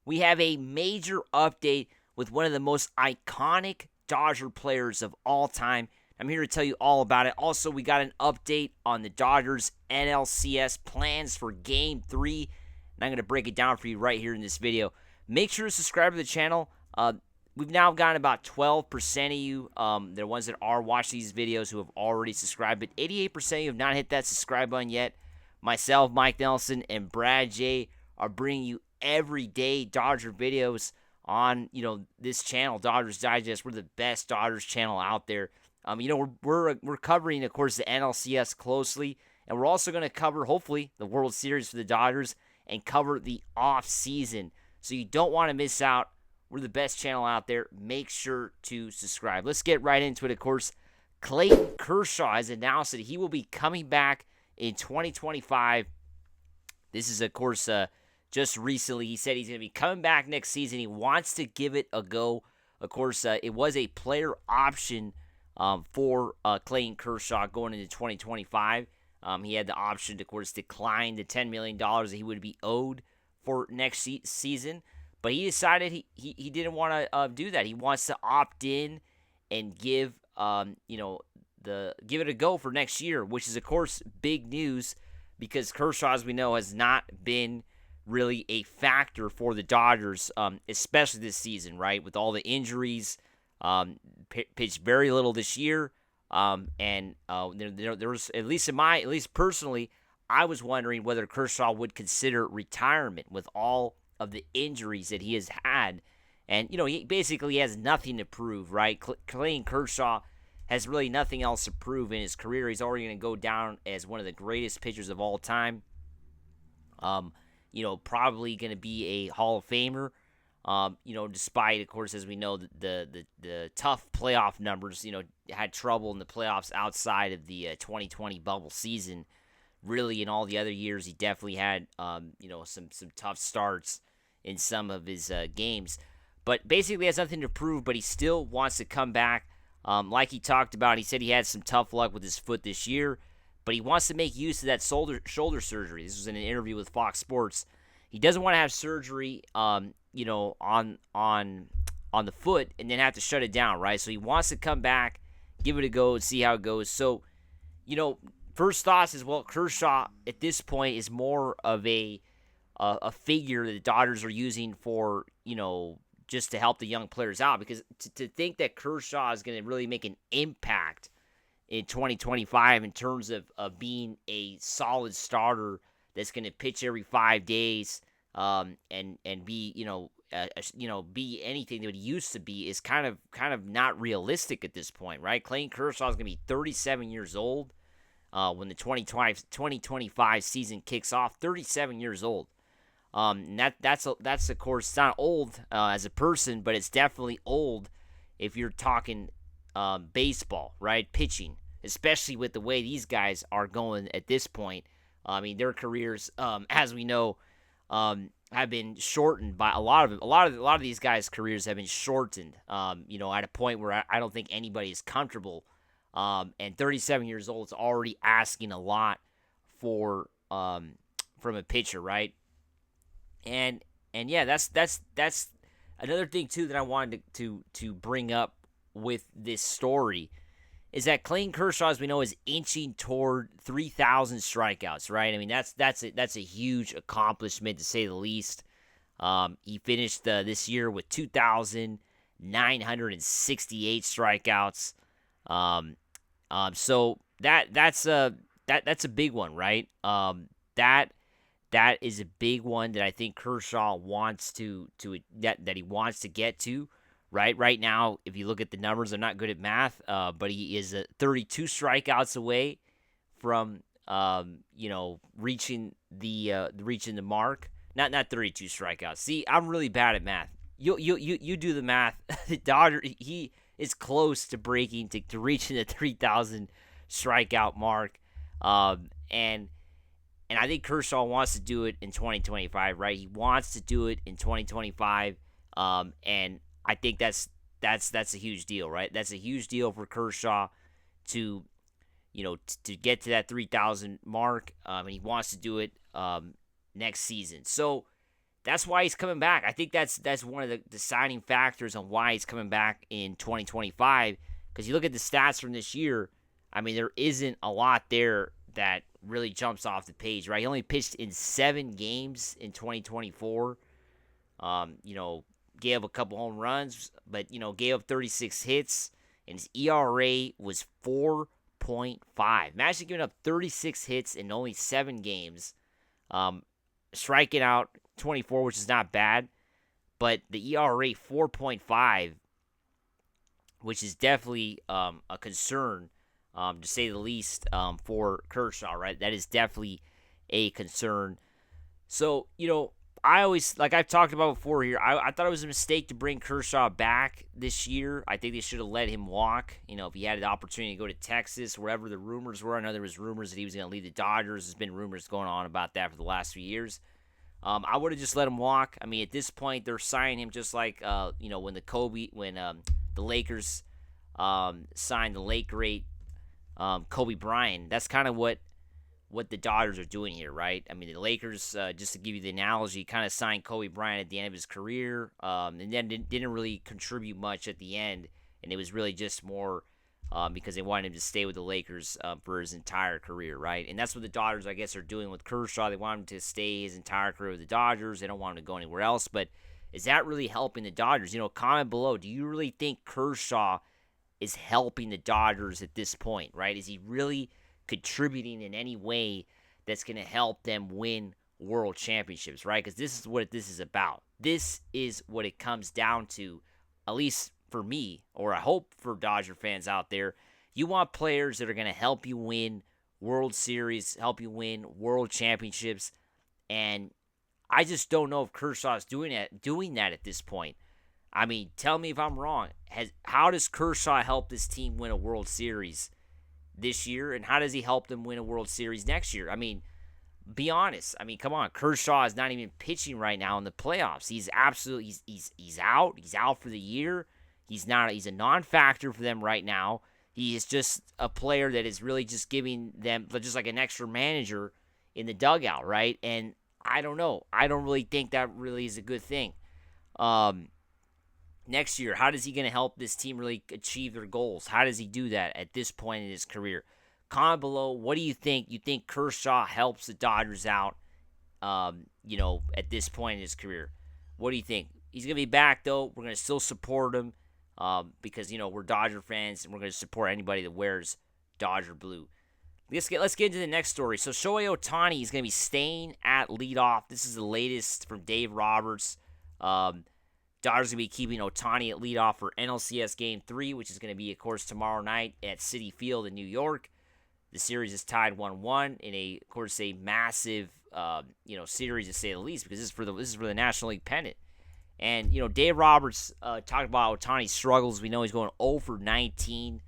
we have a major update with one of the most iconic Dodger players of all time. I'm here to tell you all about it. Also, we got an update on the Dodgers NLCS plans for Game 3, and I'm going to break it down for you right here in this video. Make sure to subscribe to the channel. We've now gotten about 12% of you, the ones that are watching these videos, who have already subscribed, but 88% of you have not hit that subscribe button yet. Myself, Mike Nelson, and Brad J are bringing you everyday Dodger videos on, this channel, Dodgers Digest. We're the best Dodgers channel out there. We're covering, of course, the NLCS closely, and we're also going to cover, hopefully, the World Series for the Dodgers and cover the off season. So you don't want to miss out. We're the best channel out there. Make sure to subscribe. Let's get right into it. Of course, Clayton Kershaw has announced that he will be coming back in 2025. This is, of course, just recently. He said he's going to be coming back next season. He wants to give it a go. Of course, it was a player option for Clayton Kershaw going into 2025. He had the option to, of course, decline the $10 million that he would be owed for next season. But he decided he didn't want to do that. He wants to opt in and give give it a go for next year, which is, of course, big news because Kershaw, as we know, has not been really a factor for the Dodgers, especially this season, right? With all the injuries, pitched very little this year, and there was, at least personally, I was wondering whether Kershaw would consider retirement with all of the injuries that he has had. And, he basically has nothing to prove, right? Clayton Kershaw has really nothing else to prove in his career. He's already going to go down as one of the greatest pitchers of all time. Probably going to be a Hall of Famer. Despite, of course, as we know, the tough playoff numbers, had trouble in the playoffs outside of the 2020 bubble season. Really, in all the other years, he definitely had, some tough starts in some of his games. But basically has nothing to prove, but he still wants to come back. Like he talked about, he said he had some tough luck with his foot this year, but he wants to make use of that shoulder surgery. This was in an interview with Fox Sports. He doesn't want to have surgery, on the foot and then have to shut it down, right? So he wants to come back, give it a go, and see how it goes. So, first thoughts is, well, Kershaw at this point is more of a figure that the Dodgers are using for, just to help the young players out. Because to think that Kershaw is going to really make an impact in 2025 in terms of being a solid starter that's going to pitch every 5 days, and be be anything that he used to be is kind of not realistic at this point, right? Clayton Kershaw is going to be 37 years old when the 2025 season kicks off. 37 years old. And that's of course, it's not old as a person, but it's definitely old if you're talking baseball, right? Pitching, especially with the way these guys are going at this point. I mean, their careers, as we know, have been shortened by a lot of these guys' careers have been shortened. At a point where I don't think anybody is comfortable. And 37 years old is already asking a lot for from a pitcher, right? And yeah, that's another thing too that I wanted to bring up with this story is that Clayton Kershaw, as we know, is inching toward 3,000 strikeouts, right? I mean, that's a huge accomplishment, to say the least. He finished this year with 2,968 strikeouts. So that's a big one, right? That is a big one that I think Kershaw wants that he wants to get to. Right now, if you look at the numbers, I'm not good at math, but he is 32 strikeouts away from reaching the mark. Not 32 strikeouts. See, I'm really bad at math. You do the math. The Dodger, he is close to to reaching the 3,000 strikeout mark, and I think Kershaw wants to do it in 2025. Right, he wants to do it in 2025, and I think that's a huge deal, right? That's a huge deal for Kershaw to get to that 3,000 mark, and he wants to do it next season. So that's why he's coming back. I think that's one of the deciding factors on why he's coming back in 2025. Because you look at the stats from this year, I mean, there isn't a lot there that really jumps off the page, right? He only pitched in 7 games in 2024. Gave up a couple home runs, but, gave up 36 hits, and his ERA was 4.5. Imagine giving up 36 hits in only 7 games, striking out 24, which is not bad, but the ERA 4.5, which is definitely a concern, to say the least, for Kershaw, right? That is definitely a concern. So, I always, like I've talked about before here, I thought it was a mistake to bring Kershaw back this year. I think they should have let him walk. If he had the opportunity to go to Texas, wherever the rumors were. I know there was rumors that he was going to leave the Dodgers. There's been rumors going on about that for the last few years. I would have just let him walk. I mean, at this point, they're signing him just like, when the Lakers signed the late great Kobe Bryant. That's kind of what the Dodgers are doing here, right? I mean, the Lakers, just to give you the analogy, kind of signed Kobe Bryant at the end of his career, and then didn't really contribute much at the end, and it was really just more because they wanted him to stay with the Lakers for his entire career, right? And that's what the Dodgers, I guess, are doing with Kershaw. They want him to stay his entire career with the Dodgers. They don't want him to go anywhere else, but is that really helping the Dodgers? Comment below. Do you really think Kershaw is helping the Dodgers at this point, right? Is he really contributing in any way that's going to help them win world championships, right? Because this is what this is about. This is what it comes down to, at least for me, or I hope for Dodger fans out there. You want players that are going to help you win World Series, help you win world championships, and I just don't know if Kershaw is doing that at this point. I mean, tell me if I'm wrong. How does Kershaw help this team win a World Series this year, and how does he help them win a World Series next year? I mean, be honest. I mean, come on. Kershaw is not even pitching right now in the playoffs. He's absolutely he's out. He's out for the year. He's a non-factor for them right now. He is just a player that is really just giving them just like an extra manager in the dugout, right? And I don't know. I don't really think that really is a good thing. Next year, how is he going to help this team really achieve their goals? How does he do that at this point in his career? Comment below. What do you think? You think Kershaw helps the Dodgers out, at this point in his career? What do you think? He's going to be back, though. We're going to still support him because, we're Dodger fans, and we're going to support anybody that wears Dodger blue. Let's get into the next story. So Shohei Ohtani is going to be staying at leadoff. This is the latest from Dave Roberts. Dodgers going to be keeping Ohtani at leadoff for NLCS Game 3, which is going to be, of course, tomorrow night at Citi Field in New York. The series is tied 1-1 in a massive, series to say the least, because this is for the National League pennant. And Dave Roberts talked about Ohtani's struggles. We know he's going 0 for 19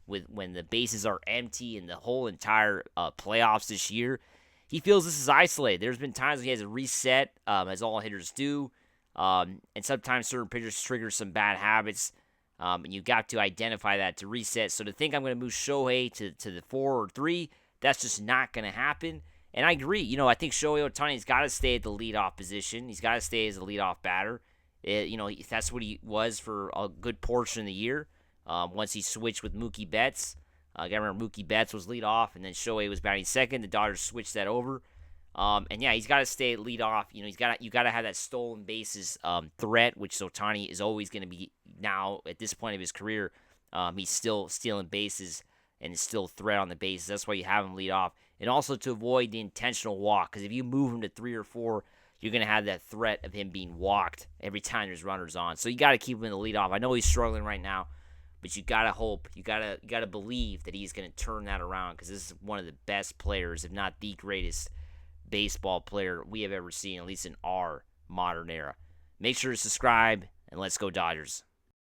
when the bases are empty in the whole entire playoffs this year. He feels this is isolated. There's been times when he has a reset, as all hitters do. And sometimes certain pitchers trigger some bad habits, and you got to identify that to reset. So to think I'm going to move Shohei to the 4 or 3, that's just not going to happen. And I agree. I think Shohei Ohtani's got to stay at the leadoff position. He's got to stay as a leadoff batter. That's what he was for a good portion of the year. Once he switched with Mookie Betts, I remember Mookie Betts was leadoff, and then Shohei was batting second. The Dodgers switched that over. He's got to stay lead off. You got to have that stolen bases threat, which Ohtani is always going to be now at this point of his career. He's still stealing bases and is still a threat on the bases. That's why you have him lead off, and also to avoid the intentional walk. Because if you move him to 3 or 4, you're going to have that threat of him being walked every time there's runners on. So you got to keep him in the lead off. I know he's struggling right now, but you got to hope, you got to believe that he's going to turn that around, because this is one of the best players, if not the greatest baseball player we have ever seen, at least in our modern era. Make sure to subscribe, and let's go Dodgers.